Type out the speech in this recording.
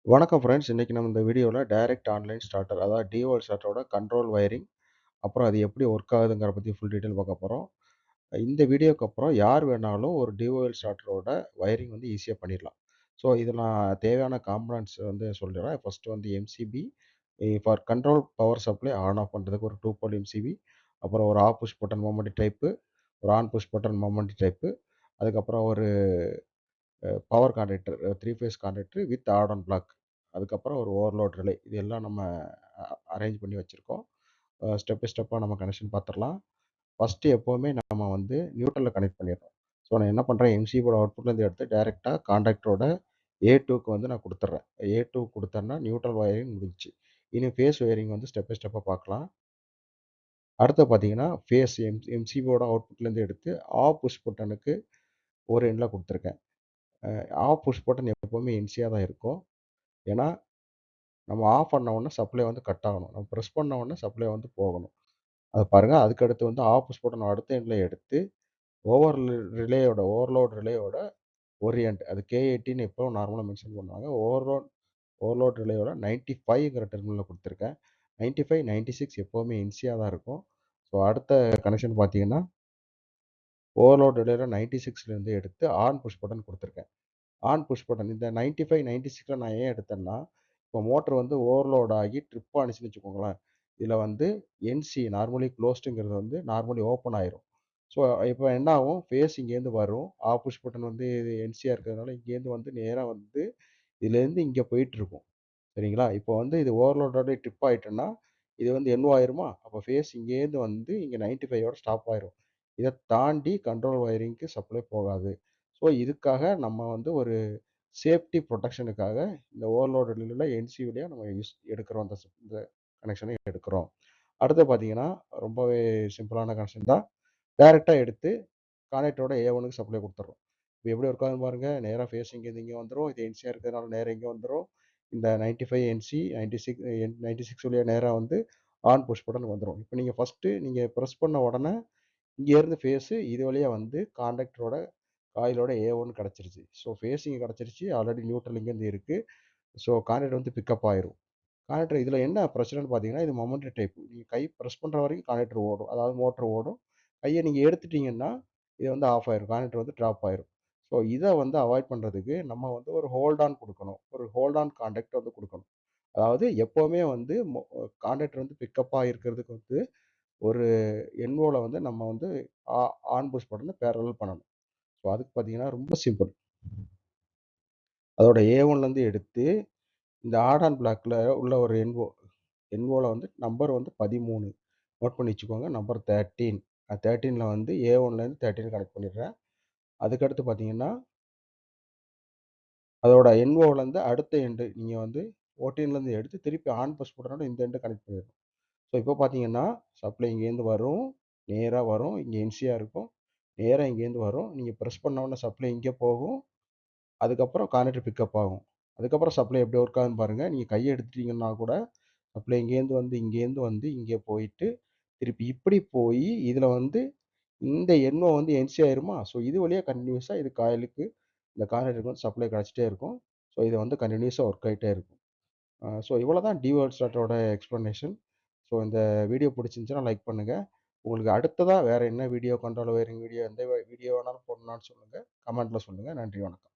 வணக்கம் ஃப்ரெண்ட்ஸ். இன்னைக்கு நம்ம இந்த வீடியோல டைரக்ட் ஆன்லைன் ஸ்டார்டர் அதாவது டிஓஎல் ஸ்டார்டரோட கண்ட்ரோல் வயரிங், அப்புறம் அது எப்படி ஒர்க் ஆகுதுங்கிற பத்தி ஃபுல் டீட்டெயில் பார்க்க போறோம். இந்த வீடியோக்கு அப்புறம் யார் வேணாலும் ஒரு டிஓஎல் ஸ்டார்டரோட வயரிங் வந்து ஈஸியா பண்ணிடலாம். ஸோ இதில நான் தேவையான காம்போனன்ட்ஸ் வந்து சொல்லிடுறேன். ஃபர்ஸ்ட் வந்து MCB for control power supply on off பண்றதுக்கு ஒரு 2 போல் எம்சிபி, அப்புறம் ஒரு off push button moment type, ஒரு on push button moment type, அதுக்கப்புறம் ஒரு power contactor 3 phase contactor with add on block. அதுக்கப்புறம் ஒரு ஓவர்லோட் ரிலே. இது எல்லாம் நம்ம அரேஞ்ச் பண்ணி வச்சிருக்கோம். ஸ்டெப் பை ஸ்டெப்பா நம்ம கனெக்ஷன் பார்த்துரலாம். ஃபர்ஸ்ட்டு எப்பவுமே நம்ம வந்து நியூட்ரல்ல கனெக்ட் பண்ணிடுறோம். ஸோ நான் என்ன பண்றேன், எம்சிபியோட அவுட்புட்லேருந்து எடுத்து டைரக்ட்டா கான்டாக்டரோட A2க்கு வந்து நான் குடுத்துடுறேன். A2 குடுத்தேன்னா நியூட்ரல் வயரிங் முடிஞ்சுச்சு. இனி ஃபேஸ் வயரிங் வந்து ஸ்டெப் பை ஸ்டெப்பா பார்க்கலாம். அடுத்து பார்த்தீங்கன்னா, ஃபேஸ் எம்சிபியோட அவுட்புட்லேருந்து எடுத்து ஆஃப் புஷ் பட்டனுக்கு ஒரு எண்ட்ல குடுத்துருக்கேன். ஆஃப் புஷ் பட்டன் எப்பவுமே என்சியா தான் இருக்கும். ஏன்னா, நம்ம ஆஃப் பண்ண உடனே சப்ளை வந்து கட் ஆகணும். நம்ம பிரஸ் பண்ண உடனே சப்ளை வந்து போகணும். அத பாருங்க. அதுக்கடுத்து வந்து ஆஃப் புஷ் பட்டன் அடுத்த எண்ட்ல எடுத்து ஓவர்லோட் ரிலேயோட ஒரு எண்ட் அது K18 எப்பவும் நார்மலா மென்ஷன் பண்ணுவாங்க. ஓவர்லோட் ரிலேயோட 95ங்கிற டெர்மினல்ல குடுத்துருக்கேன். 95, 96 எப்பவுமே என்சியா தான் இருக்கும். ஸோ அடுத்த கனெக்ஷன் பார்த்தீங்கன்னா, ஓவர்லோட் ரிலேயோட 96லேருந்து எடுத்து ஆன் புஷ் பட்டன் குடுத்துருக்கேன். ஆன் புஷ் பட்டன் இந்த 95, 96ல நான் ஏன் எடுத்தேன்னா, இப்போ மோட்டர் வந்து ஓவர்லோட் ஆகி ட்ரிப் ஆனுச்சுன்னு வச்சுக்கோங்களேன். இதில வந்து என்சி நார்மலி குளோஸ்டுங்கிறது வந்து நார்மலி ஓப்பன் ஆயிரும். ஸோ இப்போ என்ன ஆகும், ஃபேஸ் இங்கேருந்து வரும். ஆஃப் புஷ் பட்டன் வந்து இது என்சியா இருக்கிறதுனால இங்கேருந்து வந்து நேரா வந்து இதுலேருந்து இங்க போயிட்டுருக்கும். சரிங்களா? இப்போ வந்து இது ஓவர்லோடோட ட்ரிப் ஆயிட்டுன்னா, இது வந்து என்ஓ ஆயிருமா? அப்போ ஃபேஸ் இங்கேருந்து வந்து இங்க 95யோட ஸ்டாப் ஆயிரும். இத தாண்டி கண்ட்ரோல் வயரிங்க்கு சப்ளை போகாது. ஸோ இதுக்காக நம்ம வந்து ஒரு சேஃப்டி புரொடெக்ஷனுக்காக இந்த ஓவர்லோட் ரிலேல என்சி வழியா நம்ம எடுக்கிறோம். இந்த கனெக்ஷன எடுக்கிறோம். அடுத்து பார்த்தீங்கன்னா, ரொம்பவே சிம்பிளான கனெக்ஷன் தான். டைரக்ட்டா எடுத்து கனெக்டரோட A1க்கு சப்ளை குடுத்துர்றோம். இப்ப எப்படி ஒர்க் ஆகுதுன்னு பாருங்க. நேரா ஃபேஸ் இங்கேருந்து இங்க வந்துரும். இது என்சியா இருக்கிறதுனால நேரா இங்க வந்துரும். இந்த 95 என்சி 96 வழியா நேரா வந்து ஆன் புஷ் பட்டன் வந்துரும். இப்ப நீங்க ஃபர்ஸ்ட்டு நீங்க பிரஸ் பண்ண உடனே இங்கேருந்து ஃபேஸு இது வழியா வந்து கான்டாக்டரோட காயிலோட A1 கிடைச்சிருச்சு. ஸோ ஃபேஸ் இங்க கிடைச்சிருச்சு. ஆல்ரெடி நியூட்ரல் இங்கேருந்து இருக்கு. ஸோ கான்டாக்ட் வந்து பிக்கப் ஆயிரும். கான்டாக்டர் இதில என்ன பிரச்சனைன்னு பார்த்தீங்கன்னா, இது மொமெண்டம் டைப். நீங்க கை பிரஸ் பண்ற வரைக்கும் கான்டாக்டர் ஓடும். அதாவது மோட்டர் ஓடும். கைய நீங்க எடுத்துட்டீங்கன்னா, இது வந்து ஆஃப் ஆயிரும். கான்டாக்டர் வந்து ட்ராப் ஆயிரும். ஸோ இத வந்து அவாய்ட் பண்றதுக்கு நம்ம வந்து ஒரு ஹோல்ட் ஆன் குடுக்கணும். ஒரு ஹோல்ட் ஆன் கான்டாக்ட் வந்து குடுக்கணும். அதாவது எப்பவுமே வந்து கான்டாக்டர் வந்து பிக்கப் இருக்கிறதுக்கு வந்து ஒரு என்வோல வந்து நம்ம வந்து ஆ ஆன் புஷ் பட்டன பேரலல் பண்ணணும். ஸோ அதுக்கு பார்த்தீங்கன்னா ரொம்ப சிம்பிள். அதோட A1லேருந்து எடுத்து இந்த ஆட் ஆன் பிளாக்ல உள்ள ஒரு என்வோல வந்து நம்பர் வந்து 13 நோட் பண்ணி வச்சுக்கோங்க. நம்பர் 13 13ல வந்து A1லேருந்து 13 கனெக்ட் பண்ணிடுறேன். அதுக்கடுத்து பார்த்தீங்கன்னா, அதோட என்வோலேருந்து அடுத்த எண்டு நீங்க வந்து 14லேருந்து எடுத்து திருப்பி ஆன் புஷ் பட்டனோட இந்த எண்ட கனெக்ட் பண்ணிடணும். ஸோ இப்போ பார்த்தீங்கன்னா, சப்ளை இங்கேருந்து வரும். நேரா வரும். இங்க என்சியா இருக்கும். நேரா இங்கேருந்து வரும். நீங்க பிரஸ் பண்ண உடனே சப்ளை இங்க போகும். அதுக்கப்புறம் கான்டாக்டர் பிக்கப் ஆகும். அதுக்கப்புறம் சப்ளை எப்படி ஒர்க் ஆகுதுன்னு பாருங்க. நீங்க கைய எடுத்துட்டீங்கன்னா கூட, சப்ளை இங்கேருந்து வந்து இங்கே போயிட்டு, திருப்பி இப்படி போயி, இதில வந்து இந்த எண்ணும் வந்து என்சி ஆயிருமா? ஸோ இது வழியா கன்டினியூஸா இது காயிலுக்கு இந்த கான்டாக்டருக்கு வந்து சப்ளை கிடைச்சிட்டே இருக்கும். ஸோ இது வந்து கன்டினியூஸா ஒர்க் ஆயிட்டே இருக்கும். ஸோ இவ்வளோ தான் டிவோல்ட் ஸ்டார்ட்டரோட எக்ஸ்ப்ளனேஷன். ஸோ இந்த வீடியோ பிடிச்சிருந்துச்சுன்னா லைக் பண்ணுங்க. உங்களுக்கு அடுத்ததா வேற என்ன வீடியோ, கண்ட்ரோல் வயரிங் வீடியோ எந்த வீடியோ வேணாலும் போடணும்னாலும் சொல்லுங்க. கமெண்ட்ல சொல்லுங்க. நன்றி, வணக்கம்.